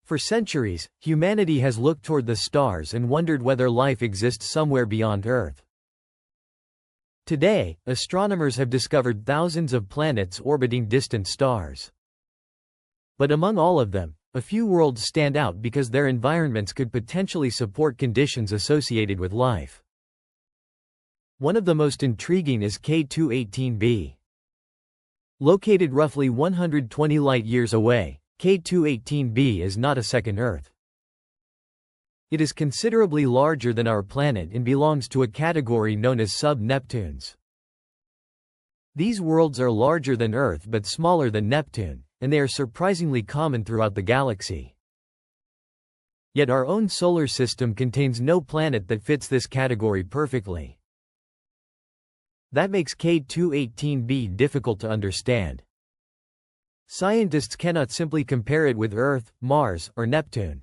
For centuries, humanity has looked toward the stars and wondered whether life exists somewhere beyond Earth. Today, astronomers have discovered thousands of planets orbiting distant stars. But among all of them, a few worlds stand out because their environments could potentially support conditions associated with life. One of the most intriguing is K2-18b. Located roughly 120 light-years away, K2-18b is not a second Earth. It is considerably larger than our planet and belongs to a category known as sub-Neptunes. These worlds are larger than Earth but smaller than Neptune, and they are surprisingly common throughout the galaxy. Yet our own solar system contains no planet that fits this category perfectly. That makes K2-18b difficult to understand. Scientists cannot simply compare it with Earth, Mars, or Neptune.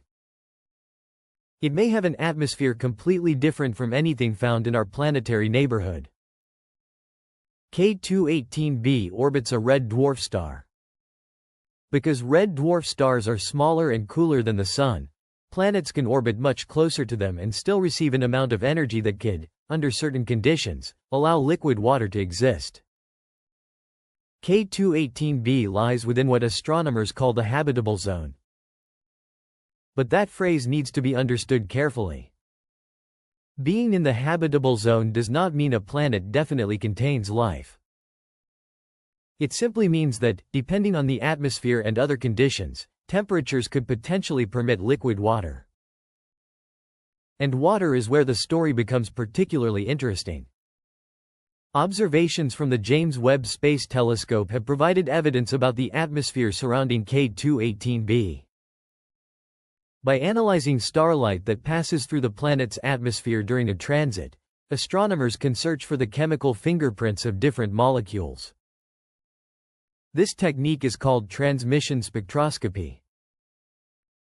It may have an atmosphere completely different from anything found in our planetary neighborhood. K2-18b orbits a red dwarf star. Because red dwarf stars are smaller and cooler than the Sun, planets can orbit much closer to them and still receive an amount of energy that could, under certain conditions, allow liquid water to exist. K2-18b lies within what astronomers call the habitable zone. But that phrase needs to be understood carefully. Being in the habitable zone does not mean a planet definitely contains life. It simply means that, depending on the atmosphere and other conditions, temperatures could potentially permit liquid water. And water is where the story becomes particularly interesting. Observations from the James Webb Space Telescope have provided evidence about the atmosphere surrounding K2-18b. By analyzing starlight that passes through the planet's atmosphere during a transit, astronomers can search for the chemical fingerprints of different molecules. This technique is called transmission spectroscopy.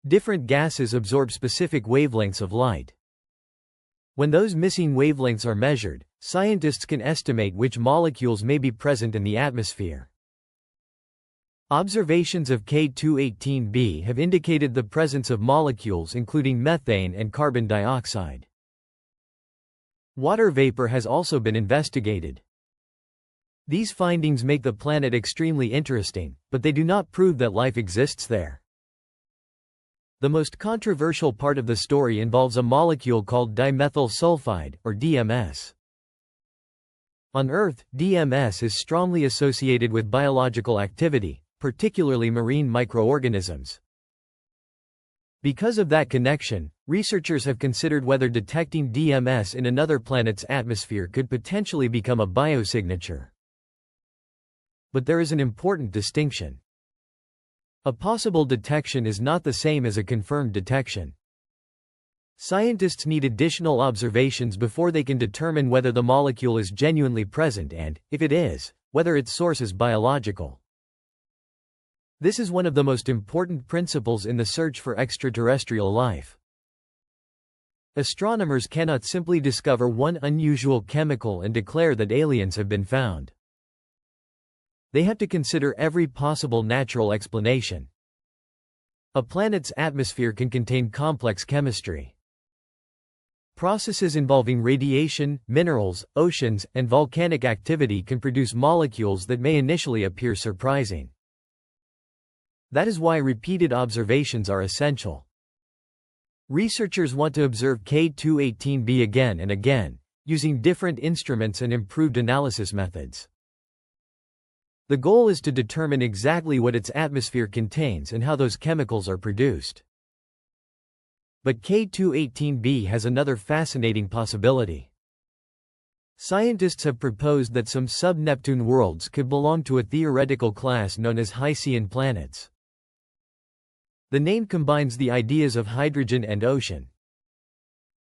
Different gases absorb specific wavelengths of light. When those missing wavelengths are measured, scientists can estimate which molecules may be present in the atmosphere. Observations of K2-18b have indicated the presence of molecules including methane and carbon dioxide. Water vapor has also been investigated. These findings make the planet extremely interesting, but they do not prove that life exists there. The most controversial part of the story involves a molecule called dimethyl sulfide, or DMS. On Earth, DMS is strongly associated with biological activity, particularly marine microorganisms. Because of that connection, researchers have considered whether detecting DMS in another planet's atmosphere could potentially become a biosignature. But there is an important distinction. A possible detection is not the same as a confirmed detection. Scientists need additional observations before they can determine whether the molecule is genuinely present and, if it is, whether its source is biological. This is one of the most important principles in the search for extraterrestrial life. Astronomers cannot simply discover one unusual chemical and declare that aliens have been found. They have to consider every possible natural explanation. A planet's atmosphere can contain complex chemistry. Processes involving radiation, minerals, oceans, and volcanic activity can produce molecules that may initially appear surprising. That is why repeated observations are essential. Researchers want to observe K2-18b again and again, using different instruments and improved analysis methods. The goal is to determine exactly what its atmosphere contains and how those chemicals are produced. But K2-18b has another fascinating possibility. Scientists have proposed that some sub-Neptune worlds could belong to a theoretical class known as Hycean planets. The name combines the ideas of hydrogen and ocean.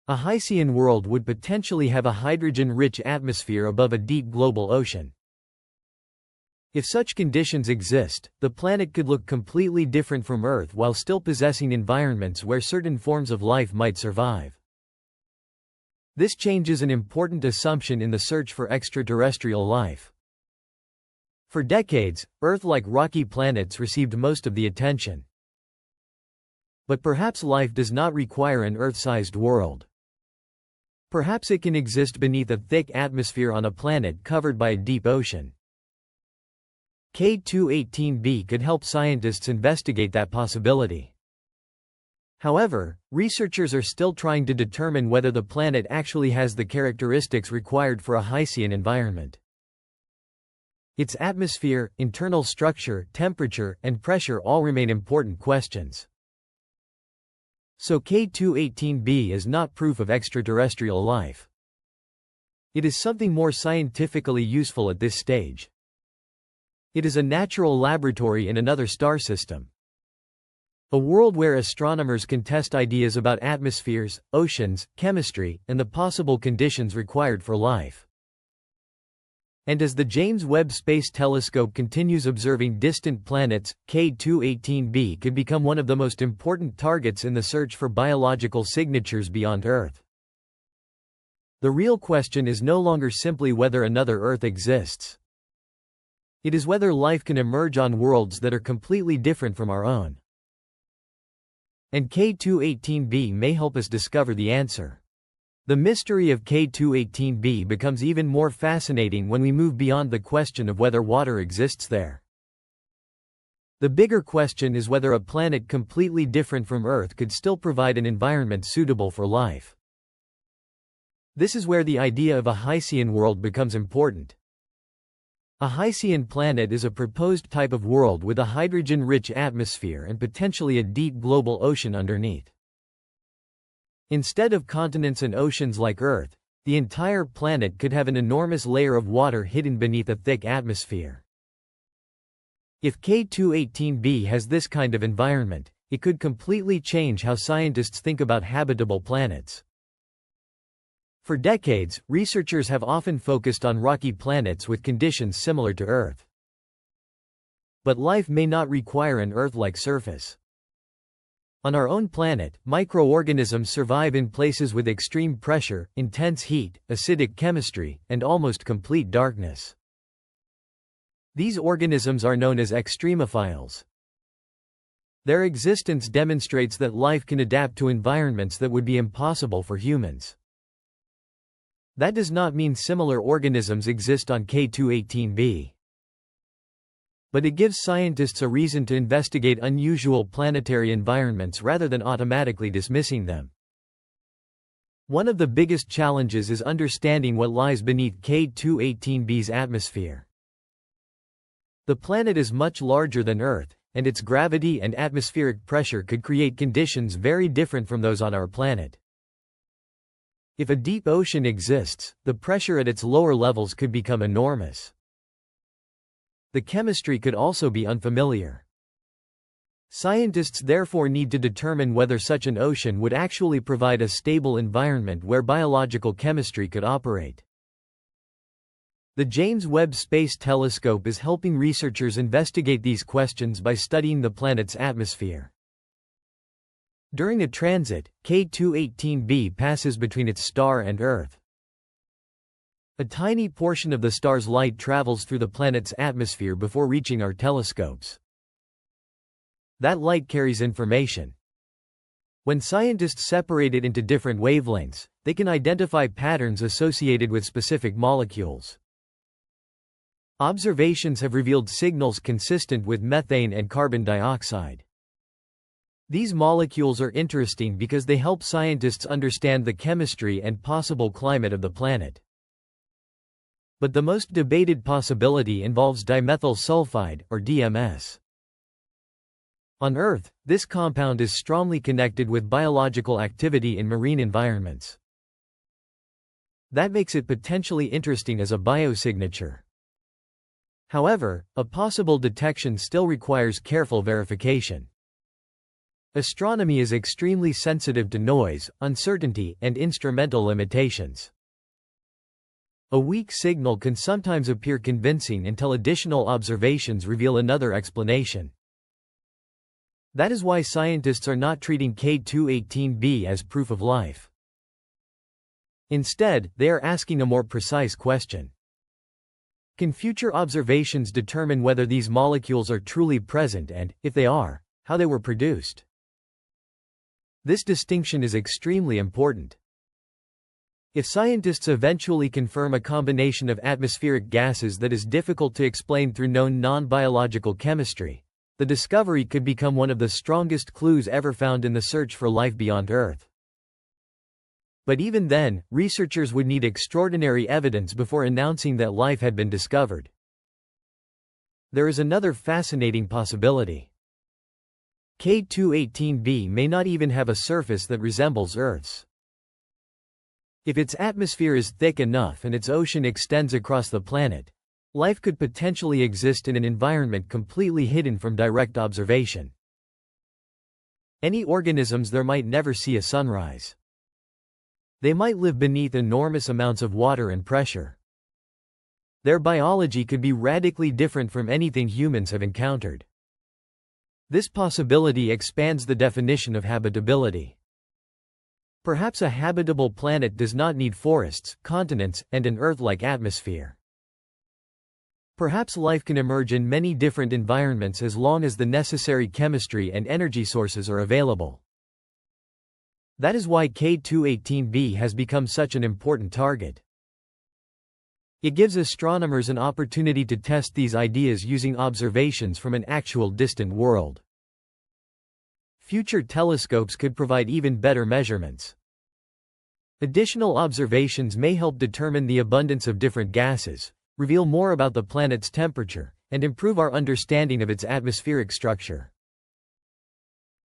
A Hycean world would potentially have a hydrogen-rich atmosphere above a deep global ocean. If such conditions exist, the planet could look completely different from Earth while still possessing environments where certain forms of life might survive. This changes an important assumption in the search for extraterrestrial life. For decades, Earth-like rocky planets received most of the attention. But perhaps life does not require an Earth-sized world. Perhaps it can exist beneath a thick atmosphere on a planet covered by a deep ocean. K2-18b could help scientists investigate that possibility. However, researchers are still trying to determine whether the planet actually has the characteristics required for a Hycean environment. Its atmosphere, internal structure, temperature, and pressure all remain important questions. So K2-18b is not proof of extraterrestrial life. It is something more scientifically useful at this stage. It is a natural laboratory in another star system. A world where astronomers can test ideas about atmospheres, oceans, chemistry, and the possible conditions required for life. And as the James Webb Space Telescope continues observing distant planets, K2-18b could become one of the most important targets in the search for biological signatures beyond Earth. The real question is no longer simply whether another Earth exists. It is whether life can emerge on worlds that are completely different from our own. And K2-18b may help us discover the answer. The mystery of K2-18b becomes even more fascinating when we move beyond the question of whether water exists there. The bigger question is whether a planet completely different from Earth could still provide an environment suitable for life. This is where the idea of a Hycean world becomes important. A Hycean planet is a proposed type of world with a hydrogen-rich atmosphere and potentially a deep global ocean underneath. Instead of continents and oceans like Earth, the entire planet could have an enormous layer of water hidden beneath a thick atmosphere. If K2-18b has this kind of environment, it could completely change how scientists think about habitable planets. For decades, researchers have often focused on rocky planets with conditions similar to Earth. But life may not require an Earth-like surface. On our own planet, microorganisms survive in places with extreme pressure, intense heat, acidic chemistry, and almost complete darkness. These organisms are known as extremophiles. Their existence demonstrates that life can adapt to environments that would be impossible for humans. That does not mean similar organisms exist on K2-18b. But it gives scientists a reason to investigate unusual planetary environments rather than automatically dismissing them. One of the biggest challenges is understanding what lies beneath K2-18b's atmosphere. The planet is much larger than Earth, and its gravity and atmospheric pressure could create conditions very different from those on our planet. If a deep ocean exists, the pressure at its lower levels could become enormous. The chemistry could also be unfamiliar. Scientists therefore need to determine whether such an ocean would actually provide a stable environment where biological chemistry could operate. The James Webb Space Telescope is helping researchers investigate these questions by studying the planet's atmosphere. During a transit, K2-18b passes between its star and Earth. A tiny portion of the star's light travels through the planet's atmosphere before reaching our telescopes. That light carries information. When scientists separate it into different wavelengths, they can identify patterns associated with specific molecules. Observations have revealed signals consistent with methane and carbon dioxide. These molecules are interesting because they help scientists understand the chemistry and possible climate of the planet. But the most debated possibility involves dimethyl sulfide, or DMS. On Earth, this compound is strongly connected with biological activity in marine environments. That makes it potentially interesting as a biosignature. However, a possible detection still requires careful verification. Astronomy is extremely sensitive to noise, uncertainty, and instrumental limitations. A weak signal can sometimes appear convincing until additional observations reveal another explanation. That is why scientists are not treating K2-18b as proof of life. Instead, they are asking a more precise question. Can future observations determine whether these molecules are truly present and, if they are, how they were produced? This distinction is extremely important. If scientists eventually confirm a combination of atmospheric gases that is difficult to explain through known non-biological chemistry, the discovery could become one of the strongest clues ever found in the search for life beyond Earth. But even then, researchers would need extraordinary evidence before announcing that life had been discovered. There is another fascinating possibility. K2-18b may not even have a surface that resembles Earth's. If its atmosphere is thick enough and its ocean extends across the planet, life could potentially exist in an environment completely hidden from direct observation. Any organisms there might never see a sunrise. They might live beneath enormous amounts of water and pressure. Their biology could be radically different from anything humans have encountered. This possibility expands the definition of habitability. Perhaps a habitable planet does not need forests, continents, and an Earth-like atmosphere. Perhaps life can emerge in many different environments as long as the necessary chemistry and energy sources are available. That is why K2-18b has become such an important target. It gives astronomers an opportunity to test these ideas using observations from an actual distant world. Future telescopes could provide even better measurements. Additional observations may help determine the abundance of different gases, reveal more about the planet's temperature, and improve our understanding of its atmospheric structure.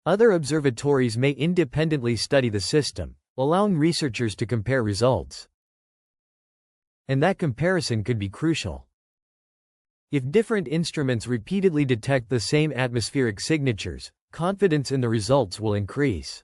Other observatories may independently study the system, allowing researchers to compare results. And that comparison could be crucial. If different instruments repeatedly detect the same atmospheric signatures, confidence in the results will increase.